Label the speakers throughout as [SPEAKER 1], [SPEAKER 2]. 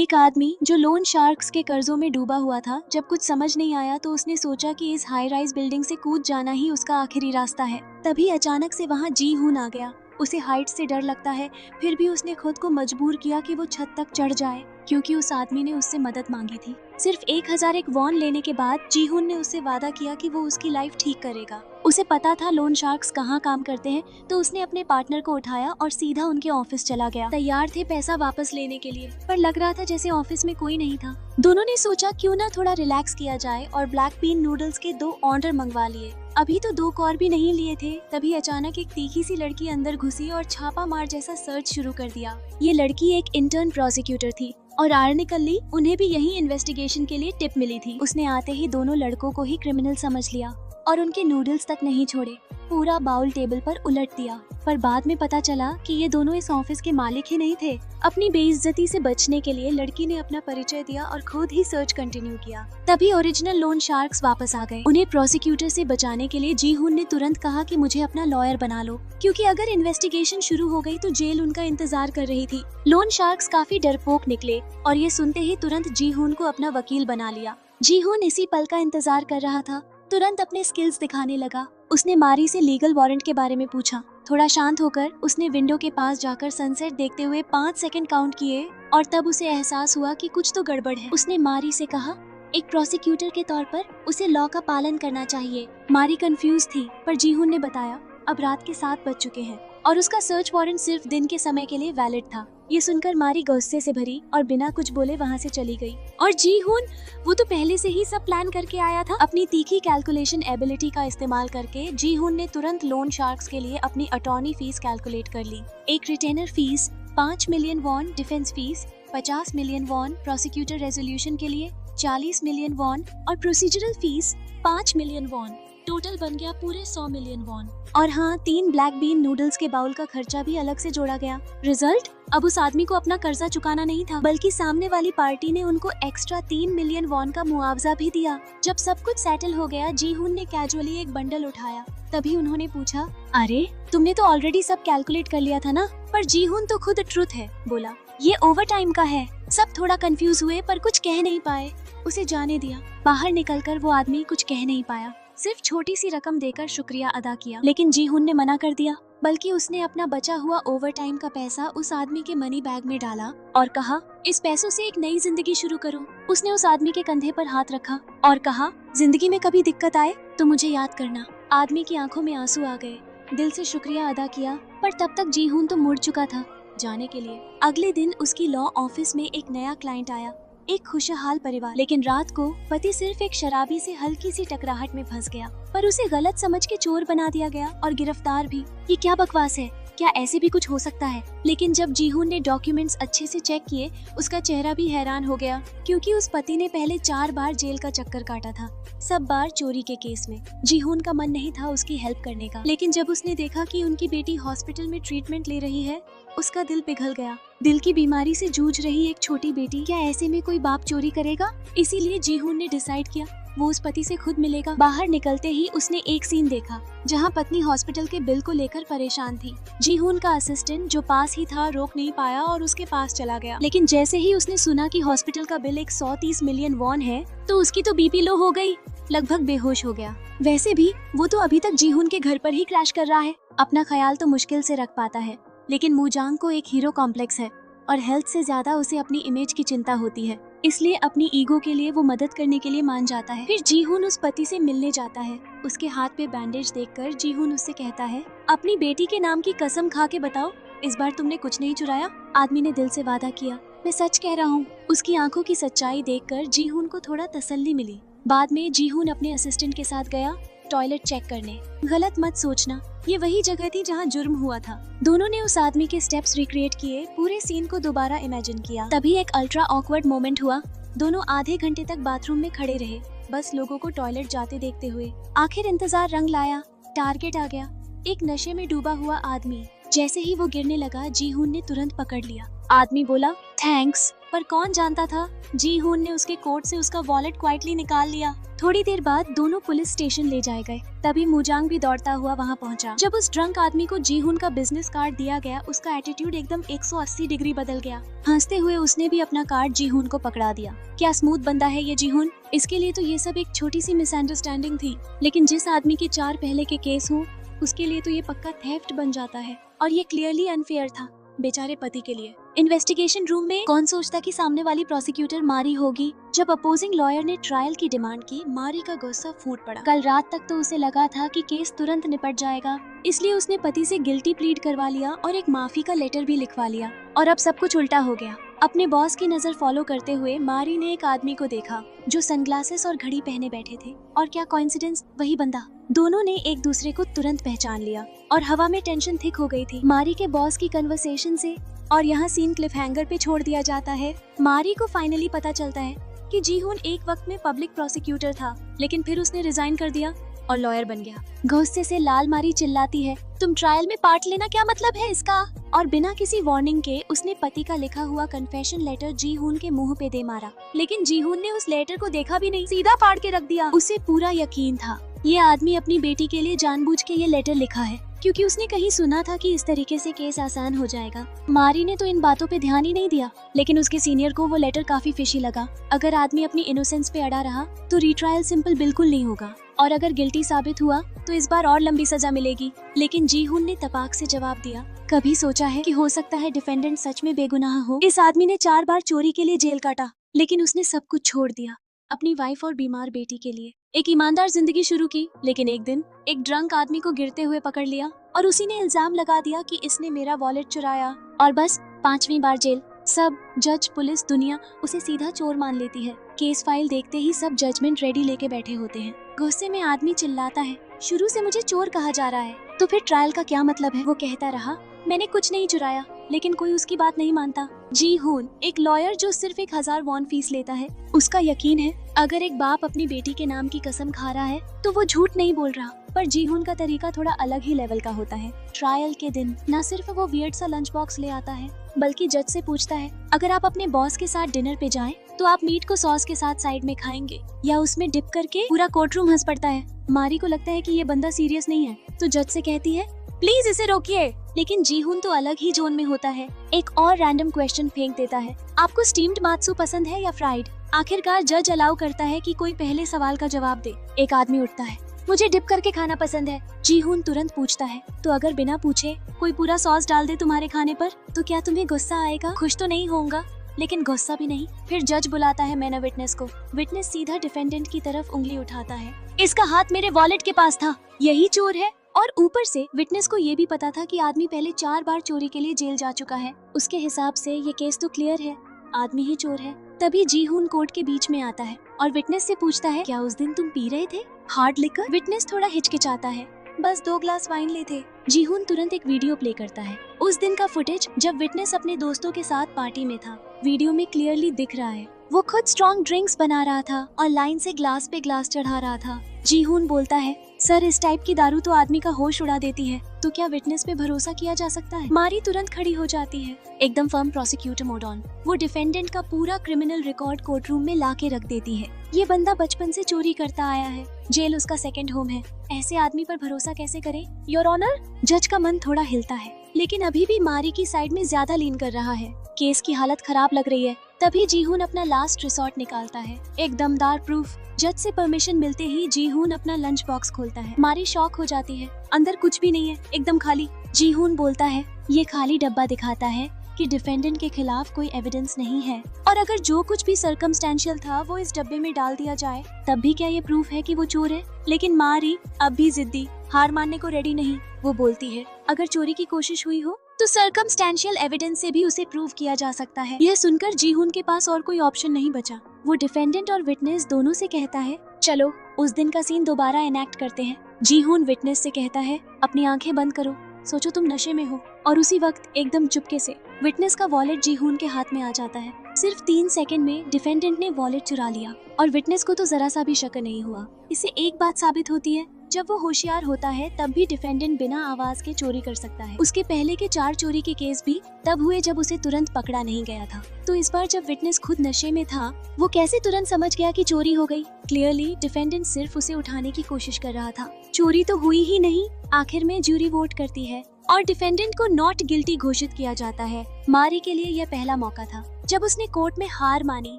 [SPEAKER 1] एक आदमी जो लोन शार्क्स के कर्जों में डूबा हुआ था, जब कुछ समझ नहीं आया तो उसने सोचा कि इस हाई राइज बिल्डिंग से कूद जाना ही उसका आखिरी रास्ता है। तभी अचानक से वहाँ जी हून आ गया। उसे हाइट से डर लगता है, फिर भी उसने खुद को मजबूर किया कि वो छत तक चढ़ जाए, क्योंकि उस आदमी ने उससे मदद मांगी थी। सिर्फ 1001 वॉन लेने के बाद जी हून ने उससे वादा किया कि वो उसकी लाइफ ठीक करेगा। उसे पता था लोन शार्क्स कहाँ काम करते हैं, तो उसने अपने पार्टनर को उठाया और सीधा उनके ऑफिस चला गया। तैयार थे पैसा वापस लेने के लिए, पर लग रहा था जैसे ऑफिस में कोई नहीं था। दोनों ने सोचा क्यों ना थोड़ा रिलैक्स किया जाए और ब्लैक बीन नूडल्स के 2 ऑर्डर मंगवा लिए। अभी तो 2 और भी नहीं लिए थे, तभी अचानक एक तीखी सी लड़की अंदर घुसी और छापा मार जैसा सर्च शुरू कर दिया। ये लड़की एक इंटर्न प्रोसिक्यूटर थी और आर्निकली उन्हें भी यही इन्वेस्टिगेशन के लिए टिप मिली थी। उसने आते ही दोनों लड़कों को ही क्रिमिनल समझ लिया और उनके नूडल्स तक नहीं छोड़े, पूरा बाउल टेबल पर उलट दिया। पर बाद में पता चला कि ये दोनों इस ऑफिस के मालिक ही नहीं थे। अपनी बेइज्जती से बचने के लिए लड़की ने अपना परिचय दिया और खुद ही सर्च कंटिन्यू किया। तभी ओरिजिनल लोन शार्क्स वापस आ गए। उन्हें प्रोसिक्यूटर से बचाने के लिए जी हून ने तुरंत कहा कि मुझे अपना लॉयर बना लो, क्योंकि अगर इन्वेस्टिगेशन शुरू हो गई तो जेल उनका इंतजार कर रही थी। लोन शार्क्स काफी डरपोक निकले और ये सुनते ही तुरंत जी हून को अपना वकील बना लिया। जी हून इसी पल का इंतजार कर रहा था, तुरंत अपने स्किल्स दिखाने लगा। उसने मारी से लीगल वारंट के बारे में पूछा। थोड़ा शांत होकर उसने विंडो के पास जाकर सनसेट देखते हुए 5 सेकंड काउंट किए और तब उसे एहसास हुआ कि कुछ तो गड़बड़ है। उसने मारी से कहा, एक प्रोसिक्यूटर के तौर पर उसे लॉ का पालन करना चाहिए। मारी कंफ्यूज थी, पर जी हून ने बताया अब रात के 7 बज चुके हैं और उसका सर्च वारंट सिर्फ दिन के समय के लिए वैलिड था। ये सुनकर मारी गुस्से से भरी और बिना कुछ बोले वहाँ से चली गई। और जी हून, वो तो पहले से ही सब प्लान करके आया था। अपनी तीखी कैलकुलेशन एबिलिटी का इस्तेमाल करके जी हून ने तुरंत लोन शार्क्स के लिए अपनी अटॉर्नी फीस कैलकुलेट कर ली। एक retainer fee 5 million won, defence fee 50 million won, prosecutor resolution के लिए 40 मिलियन वॉन और procedural fee 5 million won. Total बन गया पूरे 100 मिलियन वॉन। और हाँ, 3 ब्लैक बीन नूडल्स के बाउल का खर्चा भी अलग से जोड़ा गया। रिजल्ट, अब उस आदमी को अपना कर्जा चुकाना नहीं था, बल्कि सामने वाली पार्टी ने उनको एक्स्ट्रा 3 मिलियन वॉन का मुआवजा भी दिया। जब सब कुछ सेटल हो गया, जी हून ने कैजुअली एक बंडल उठाया। तभी उन्होंने पूछा, अरे तुमने तो ऑलरेडी सब कैलकुलेट कर लिया था ना? पर जी हून तो खुद ट्रुथ है, बोला ये ओवर टाइम का है। सब थोड़ा कंफ्यूज हुए पर कुछ कह नहीं पाए। उसे जाने दिया। बाहर निकलकर वो आदमी कुछ कह नहीं पाया, सिर्फ छोटी सी रकम देकर शुक्रिया अदा किया। लेकिन जी हून ने मना कर दिया, बल्कि उसने अपना बचा हुआ ओवर टाइम का पैसा उस आदमी के मनी बैग में डाला और कहा, इस पैसों से एक नई जिंदगी शुरू करो। उसने उस आदमी के कंधे पर हाथ रखा और कहा, जिंदगी में कभी दिक्कत आए तो मुझे याद करना। आदमी की आंखों में आंसू आ गए। दिल से शुक्रिया अदा किया, पर तब तक जी हून तो मुड़ चुका था जाने के लिए। अगले दिन उसकी लॉ ऑफिस में एक नया क्लाइंट आया, एक खुशहाल परिवार। लेकिन रात को पति सिर्फ एक शराबी से हल्की सी टकराहट में फंस गया, पर उसे गलत समझ के चोर बना दिया गया और गिरफ्तार भी। ये क्या बकवास है? क्या ऐसे भी कुछ हो सकता है? लेकिन जब जी हून ने डॉक्यूमेंट्स अच्छे से चेक किए, उसका चेहरा भी हैरान हो गया, क्योंकि उस पति ने पहले 4 बार जेल का चक्कर काटा था, सब बार चोरी के केस में। जी हून का मन नहीं था उसकी हेल्प करने का, लेकिन जब उसने देखा कि उनकी बेटी हॉस्पिटल में ट्रीटमेंट ले रही है, उसका दिल पिघल गया। दिल की बीमारी से जूझ रही एक छोटी बेटी, क्या ऐसे में कोई बाप चोरी करेगा? इसीलिए जी हून ने डिसाइड किया वो उस पति से खुद मिलेगा। बाहर निकलते ही उसने एक सीन देखा जहां पत्नी हॉस्पिटल के बिल को लेकर परेशान थी। जी हून का असिस्टेंट जो पास ही था रोक नहीं पाया और उसके पास चला गया। लेकिन जैसे ही उसने सुना कि हॉस्पिटल का बिल 130 मिलियन वॉन है, तो उसकी तो बीपी लो हो गई, लगभग बेहोश हो गया। वैसे भी वो तो अभी तक जी हून के घर पर ही क्रैश कर रहा है। अपना ख्याल तो मुश्किल से रख पाता है, लेकिन मूजांग को एक हीरो कॉम्प्लेक्स है और हेल्थ से ज्यादा उसे अपनी इमेज की चिंता होती है, इसलिए अपनी ईगो के लिए वो मदद करने के लिए मान जाता है। फिर जी हून उस पति से मिलने जाता है। उसके हाथ पे बैंडेज देखकर जी हून उससे कहता है, अपनी बेटी के नाम की कसम खा के बताओ, इस बार तुमने कुछ नहीं चुराया? आदमी ने दिल से वादा किया, मैं सच कह रहा हूँ। उसकी आंखों की सच्चाई देखकर जी हून को थोड़ा तसल्ली मिली। बाद में जी हून अपने असिस्टेंट के साथ गया टॉयलेट चेक करने। गलत मत सोचना, ये वही जगह थी जहाँ जुर्म हुआ था। दोनों ने उस आदमी के स्टेप्स रिक्रिएट किए, पूरे सीन को दोबारा इमेजिन किया। तभी एक अल्ट्रा ऑकवर्ड मोमेंट हुआ। दोनों आधे घंटे तक बाथरूम में खड़े रहे, बस लोगों को टॉयलेट जाते देखते हुए। आखिर इंतजार रंग लाया, टारगेट आ गया, एक नशे में डूबा हुआ आदमी। जैसे ही वो गिरने लगा, जी हून ने तुरंत पकड़ लिया। आदमी बोला थैंक्स, पर कौन जानता था जी हुन ने उसके कोट से उसका वॉलेट क्वाइटली निकाल लिया। थोड़ी देर बाद दोनों पुलिस स्टेशन ले जाए गए। तभी मुजांग भी दौड़ता हुआ वहाँ पहुँचा। जब उस ड्रंक आदमी को जी हुन का बिजनेस कार्ड दिया गया, उसका एटीट्यूड एकदम 180 डिग्री बदल गया। हंसते हुए उसने भी अपना कार्ड जी हुन को पकड़ा दिया। क्या स्मूथ बंदा है ये जी हुन। इसके लिए तो ये सब एक छोटी सी मिसअंडरस्टैंडिंग थी, लेकिन जिस आदमी के 4 पहले के केस हो उसके लिए तो ये पक्का थेफ्ट बन जाता है, और ये क्लियरली अनफेयर था बेचारे पति के लिए। इन्वेस्टिगेशन रूम में कौन सोचता कि सामने वाली प्रोसिक्यूटर मारी होगी। जब अपोजिंग लॉयर ने ट्रायल की डिमांड की, मारी का गुस्सा फूट पड़ा। कल रात तक तो उसे लगा था कि केस तुरंत निपट जाएगा, इसलिए उसने पति से गिल्टी प्लीड करवा लिया और एक माफी का लेटर भी लिखवा लिया। और अब सब कुछ उल्टा हो गया। अपने बॉस की नजर फॉलो करते हुए मारी ने एक आदमी को देखा जो सनग्लासेस और घड़ी पहने बैठे थे, और क्या कोइंसिडेंस, वही बंदा। दोनों ने एक दूसरे को तुरंत पहचान लिया और हवा में टेंशन थिक हो गई थी मारी के बॉस की कन्वर्सेशन से। और यहाँ सीन क्लिफ हैंगर पे छोड़ दिया जाता है। मारी को फाइनली पता चलता है कि जी हुन एक वक्त में पब्लिक प्रोसिक्यूटर था, लेकिन फिर उसने रिजाइन कर दिया और लॉयर बन गया। गुस्से से लाल मारी चिल्लाती है, तुम ट्रायल में पार्ट लेना क्या मतलब है इसका। और बिना किसी वार्निंग के उसने पति का लिखा हुआ कन्फेशन लेटर जी हुन के मुंह पे दे मारा। लेकिन जी हुन ने उस लेटर को देखा भी नहीं, सीधा फाड़ के रख दिया। उसे पूरा यकीन था ये आदमी अपनी बेटी के लिए जानबूझ के ये लेटर लिखा है, क्योंकि उसने कहीं सुना था कि इस तरीके से केस आसान हो जाएगा। मारी ने तो इन बातों पे ध्यान ही नहीं दिया, लेकिन उसके सीनियर को वो लेटर काफी फिशी लगा। अगर आदमी अपनी इनोसेंस पे अड़ा रहा तो रीट्रायल सिंपल बिल्कुल नहीं होगा, और अगर गिल्टी साबित हुआ तो इस बार और लंबी सजा मिलेगी। लेकिन जी हुन ने तपाक से जवाब दिया, कभी सोचा है कि हो सकता है डिफेंडेंट सच में बेगुनाह हो। इस आदमी ने 4 बार चोरी के लिए जेल काटा, लेकिन उसने सब कुछ छोड़ दिया अपनी वाइफ और बीमार बेटी के लिए। एक ईमानदार जिंदगी शुरू की, लेकिन एक दिन एक ड्रंक आदमी को गिरते हुए पकड़ लिया और उसी ने इल्जाम लगा दिया कि इसने मेरा वॉलेट चुराया, और बस 5वीं बार जेल। सब जज, पुलिस, दुनिया उसे सीधा चोर मान लेती है। केस फाइल देखते ही सब जजमेंट रेडी लेके बैठे होते हैं। गुस्से में आदमी चिल्लाता है, शुरू से मुझे चोर कहा जा रहा है, तो फिर ट्रायल का क्या मतलब है। वो कहता रहा, मैंने कुछ नहीं चुराया, लेकिन कोई उसकी बात नहीं मानता। जी हुन एक लॉयर जो सिर्फ 1000 वॉन फीस लेता है, उसका यकीन है अगर एक बाप अपनी बेटी के नाम की कसम खा रहा है तो वो झूठ नहीं बोल रहा। पर जी हुन का तरीका थोड़ा अलग ही लेवल का होता है। ट्रायल के दिन न सिर्फ वो वियर्ड सा लंच बॉक्स ले आता है, बल्कि जज से पूछता है, अगर आप अपने बॉस के साथ डिनर पे जाएं, तो आप मीट को सॉस के साथ साइड में खाएंगे या उसमें डिप करके। पूरा कोर्टरूम हंस पड़ता है। मारी को लगता है कि ये बंदा सीरियस नहीं है, तो जज से कहती है, प्लीज इसे रोकिए। लेकिन जी हुन तो अलग ही जोन में होता है। एक और रैंडम क्वेश्चन फेंक देता है, आपको स्टीम्ड मात्सू पसंद है या फ्राइड। आखिरकार जज अलाउ करता है कि कोई पहले सवाल का जवाब दे। एक आदमी उठता है, मुझे डिप करके खाना पसंद है। जी हुन तुरंत पूछता है, तो अगर बिना पूछे कोई पूरा सॉस डाल दे तुम्हारे खाने पर, तो क्या तुम्हें गुस्सा आएगा। खुश तो नहीं होगा, लेकिन गुस्सा भी नहीं। फिर जज बुलाता है मैन विटनेस को। विटनेस सीधा डिफेंडेंट की तरफ उंगली उठाता है, इसका हाथ मेरे वॉलेट के पास था, यही चोर है। और ऊपर से विटनेस को ये भी पता था कि आदमी पहले 4 बार चोरी के लिए जेल जा चुका है। उसके हिसाब से ये केस तो क्लियर है, आदमी ही चोर है। तभी जी हुन कोर्ट के बीच में आता है और विटनेस से पूछता है, क्या उस दिन तुम पी रहे थे हार्ड लिकर। विटनेस थोड़ा हिचकिचाता है, बस 2 ग्लास वाइन ले थे। जी हुन तुरंत एक वीडियो प्ले करता है, उस दिन का फुटेज जब विटनेस अपने दोस्तों के साथ पार्टी में था। वीडियो में क्लियरली दिख रहा है वो खुद स्ट्रॉन्ग ड्रिंक्स बना रहा था और लाइन से ग्लास पे ग्लास चढ़ा रहा था। जी हुन बोलता है, सर इस टाइप की दारू तो आदमी का होश उड़ा देती है, तो क्या विटनेस पे भरोसा किया जा सकता है। मारी तुरंत खड़ी हो जाती है, एकदम फर्म प्रोसिक्यूटर मोड ऑन। वो डिफेंडेंट का पूरा क्रिमिनल रिकॉर्ड कोर्टरूम में ला के रख देती है। ये बंदा बचपन से चोरी करता आया है, जेल उसका सेकंड होम है, ऐसे आदमी पर भरोसा कैसे करे। योर ऑनर, जज का मन थोड़ा हिलता है, लेकिन अभी भी मारी की साइड में ज्यादा लीन कर रहा है। केस की हालत खराब लग रही है। तभी जी हुन अपना लास्ट रिसोर्ट निकालता है, एक दमदार प्रूफ। जज से परमिशन मिलते ही जी हुन अपना लंच बॉक्स खोलता है। मारी शॉक हो जाती है, अंदर कुछ भी नहीं है, एकदम खाली। जी हुन बोलता है, ये खाली डब्बा दिखाता है कि डिफेंडेंट के खिलाफ कोई एविडेंस नहीं है, और अगर जो कुछ भी सर्कमस्टेंशियल था वो इस डब्बे में डाल दिया जाए, तब भी क्या ये प्रूफ है कि वो चोर है। लेकिन मारी अब भी जिद्दी, हार मानने को रेडी नहीं। वो बोलती है, अगर चोरी की कोशिश हुई हो तो सर्कमस्टेंशियल एविडेंस से भी उसे प्रूव किया जा सकता है। यह सुनकर जी हुन के पास और कोई ऑप्शन नहीं बचा। वो डिफेंडेंट और विटनेस दोनों से कहता है, चलो उस दिन का सीन दोबारा एनेक्ट करते हैं। जी हुन विटनेस से कहता है, अपनी आंखें बंद करो, सोचो तुम नशे में हो। और उसी वक्त एकदम चुपके से विटनेस का वॉलेट जी हुन के हाथ में आ जाता है। सिर्फ 3 सेकंड में डिफेंडेंट ने वॉलेट चुरा लिया और विटनेस को तो जरा सा भी शक नहीं हुआ। इससे एक बात साबित होती है, जब वो होशियार होता है तब भी डिफेंडेंट बिना आवाज के चोरी कर सकता है। उसके पहले के 4 चोरी के केस भी तब हुए जब उसे तुरंत पकड़ा नहीं गया था। तो इस बार जब विटनेस खुद नशे में था, वो कैसे तुरंत समझ गया कि चोरी हो गई? क्लियरली डिफेंडेंट सिर्फ उसे उठाने की कोशिश कर रहा था। चोरी तो हुई ही नहीं। आखिर में ज्यूरी वोट करती है और डिफेंडेंट को नॉट गिल्टी घोषित किया जाता है। मारी के लिए यह पहला मौका था जब उसने कोर्ट में हार मानी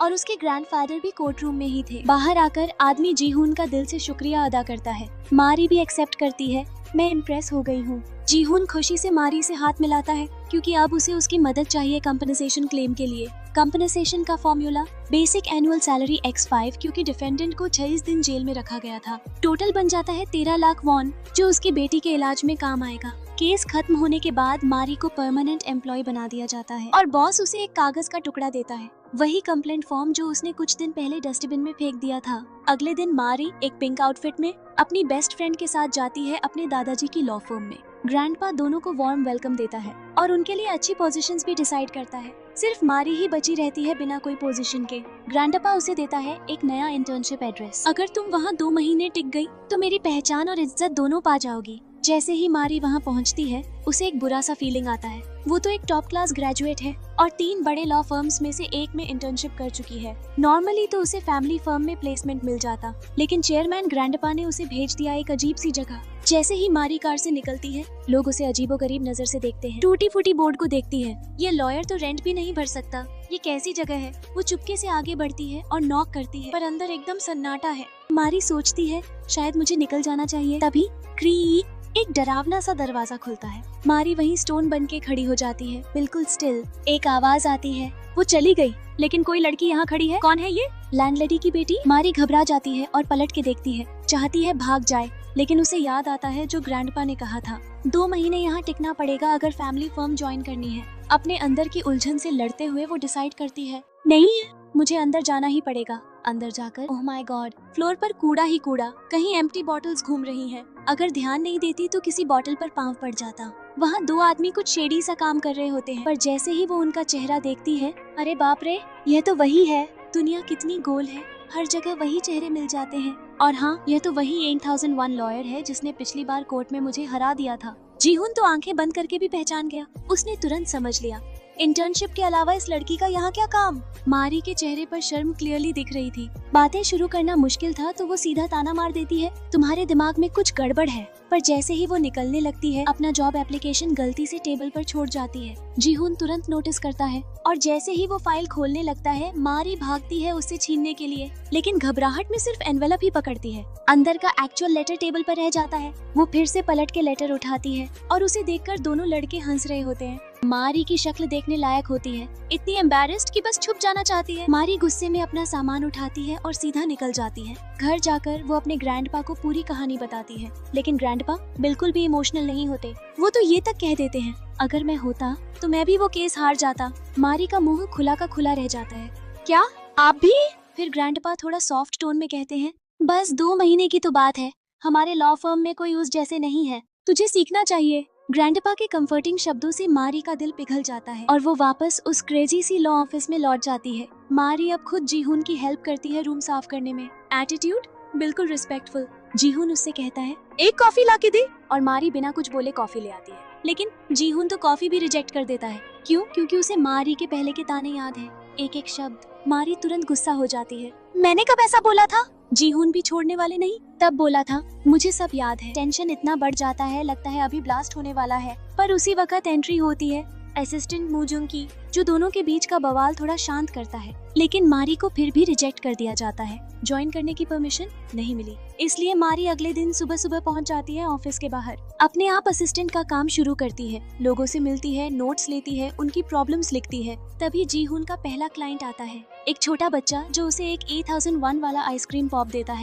[SPEAKER 1] और उसके ग्रैंडफादर भी कोर्ट रूम में ही थे। बाहर आकर आदमी जीहून का दिल से शुक्रिया अदा करता है। मारी भी एक्सेप्ट करती है। मैं इम्प्रेस हो गई हूँ। जीहून खुशी से मारी से हाथ मिलाता है क्योंकि अब उसे उसकी मदद चाहिए कंपनसेशन क्लेम के लिए। कंपनसेशन का formula basic annual salary x5, क्योंकि डिफेंडेंट को 26 दिन जेल में रखा गया था। टोटल बन जाता है 13 लाख वॉन, जो उसकी बेटी के इलाज में काम आएगा। केस खत्म होने के बाद मारी को परमानेंट एम्प्लॉय बना दिया जाता है और बॉस उसे एक कागज का टुकड़ा देता है, वही कंप्लेंट फॉर्म जो उसने कुछ दिन पहले डस्टबिन में फेंक दिया था। अगले दिन मारी एक पिंक आउटफिट में अपनी बेस्ट फ्रेंड के साथ जाती है अपने दादाजी की लॉ फर्म में। ग्रैंडपा दोनों को वार्म वेलकम देता है और उनके लिए अच्छी पोजीशंस भी डिसाइड करता है। सिर्फ मारी ही बची रहती है बिना कोई पोजीशन के। ग्रैंडपा उसे देता है एक नया इंटर्नशिप एड्रेस। अगर तुम वहाँ 2 महीने टिक गई तो मेरी पहचान और इज्जत दोनों पा जाओगी। जैसे ही मारी वहाँ पहुँचती है, उसे एक बुरा सा फीलिंग आता है। वो तो एक टॉप क्लास ग्रेजुएट है और 3 बड़े लॉ फर्म्स में से एक में इंटर्नशिप कर चुकी है। नॉर्मली तो उसे फैमिली फर्म में प्लेसमेंट मिल जाता, लेकिन चेयरमैन ग्रैंडपा ने उसे भेज दिया एक अजीब सी जगह। जैसे ही मारी कार से निकलती है, लोग उसे अजीबोगरीब नजर से देखते हैं। टूटी फूटी बोर्ड को देखती है। ये लॉयर तो रेंट भी नहीं भर सकता, ये कैसी जगह है? वो चुपके से आगे बढ़ती है और नॉक करती है, पर अंदर एकदम सन्नाटा है। मारी सोचती है शायद मुझे निकल जाना चाहिए। तभी क्रीक एक डरावना सा दरवाजा खुलता है। मारी वहीं स्टोन बन के खड़ी हो जाती है, बिल्कुल स्टिल। एक आवाज आती है, वो चली गई लेकिन कोई लड़की यहाँ खड़ी है। कौन है ये? लैंडलेडी की बेटी। मारी घबरा जाती है और पलट के देखती है, चाहती है भाग जाए, लेकिन उसे याद आता है जो ग्रैंडपा ने कहा था, 2 महीने यहाँ टिकना पड़ेगा अगर फैमिली फर्म ज्वाइन करनी है। अपने अंदर की उलझन से लड़ते हुए वो डिसाइड करती है, नहीं मुझे अंदर जाना ही पड़ेगा। अंदर जाकर ओह माय गॉड, फ्लोर पर कूड़ा ही कूड़ा, कहीं एम्प्टी बॉटल्स घूम रही हैं। अगर ध्यान नहीं देती तो किसी बॉटल पर पांव पड़ जाता। वहाँ 2 आदमी कुछ शेडी सा काम कर रहे होते हैं, पर जैसे ही वो उनका चेहरा देखती है, अरे बाप रे, यह तो वही है। दुनिया कितनी गोल है, हर जगह वही चेहरे मिल जाते हैं। और हाँ, यह तो वही 8001 लॉयर है जिसने पिछली बार कोर्ट में मुझे हरा दिया था। जीहून तो आंखें बंद करके भी पहचान गया। उसने तुरंत समझ लिया, इंटर्नशिप के अलावा इस लड़की का यहाँ क्या काम? मारी के चेहरे पर शर्म क्लियरली दिख रही थी। बातें शुरू करना मुश्किल था तो वो सीधा ताना मार देती है, तुम्हारे दिमाग में कुछ गड़बड़ है। पर जैसे ही वो निकलने लगती है, अपना जॉब एप्लीकेशन गलती से टेबल पर छोड़ जाती है। जीहून तुरंत नोटिस करता है और जैसे ही वो फाइल खोलने लगता है, मारी भागती है उससे छीनने के लिए, लेकिन घबराहट में सिर्फ एनवेलप ही पकड़ती है। अंदर का एक्चुअल लेटर टेबल पर रह जाता है। वो फिर से पलट के लेटर उठाती है और उसे देखकर दोनों लड़के हंस रहे होते हैं। मारी की शक्ल देखने लायक होती है, इतनी एम्बैरेस्ड कि बस छुप जाना चाहती है। मारी गुस्से में अपना सामान उठाती है और सीधा निकल जाती है। घर जाकर वो अपने ग्रैंडपा को पूरी कहानी बताती है, लेकिन ग्रैंडपा बिल्कुल भी इमोशनल नहीं होते। वो तो ये तक कह देते हैं, अगर मैं होता तो मैं भी वो केस हार जाता। मारी का मुंह खुला का खुला रह जाता है। क्या आप भी? फिर ग्रैंडपा थोड़ा सॉफ्ट टोन में कहते हैं, बस 2 महीने की तो बात है, हमारे लॉ फर्म में कोई उस जैसे नहीं है, तुझे सीखना चाहिए। ग्रैंडपा के कंफर्टिंग शब्दों से मारी का दिल पिघल जाता है और वो वापस उस क्रेजी सी लॉ ऑफिस में लौट जाती है। मारी अब खुद जीहून की हेल्प करती है रूम साफ करने में। एटीट्यूड बिल्कुल रिस्पेक्टफुल। जीहून उससे कहता है, एक कॉफी ला के दे, और मारी बिना कुछ बोले कॉफी ले आती है। लेकिन जीहून तो कॉफी भी रिजेक्ट कर देता है। क्यों? क्योंकि उसे मारी के पहले के ताने याद है, एक एक शब्द। मारी तुरंत गुस्सा हो जाती है, मैंने कब ऐसा बोला था? जीहून भी छोड़ने वाले नहीं, तब बोला था, मुझे सब याद है। टेंशन इतना बढ़ जाता है, लगता है अभी ब्लास्ट होने वाला है। पर उसी वक्त एंट्री होती है असिस्टेंट मूजुंग की, जो दोनों के बीच का बवाल थोड़ा शांत करता है। लेकिन मारी को फिर भी रिजेक्ट कर दिया जाता है। ज्वाइन करने की परमिशन नहीं मिली, इसलिए मारी अगले दिन सुबह सुबह पहुंच जाती है ऑफिस के बाहर। अपने आप असिस्टेंट का काम शुरू करती है, लोगों से मिलती है, नोट्स लेती है, उनकी प्रॉब्लम्स लिखती है। तभी जीहून का पहला क्लाइंट आता है, एक छोटा बच्चा जो उसे एक 8001 वाला आइसक्रीम पॉप देता है।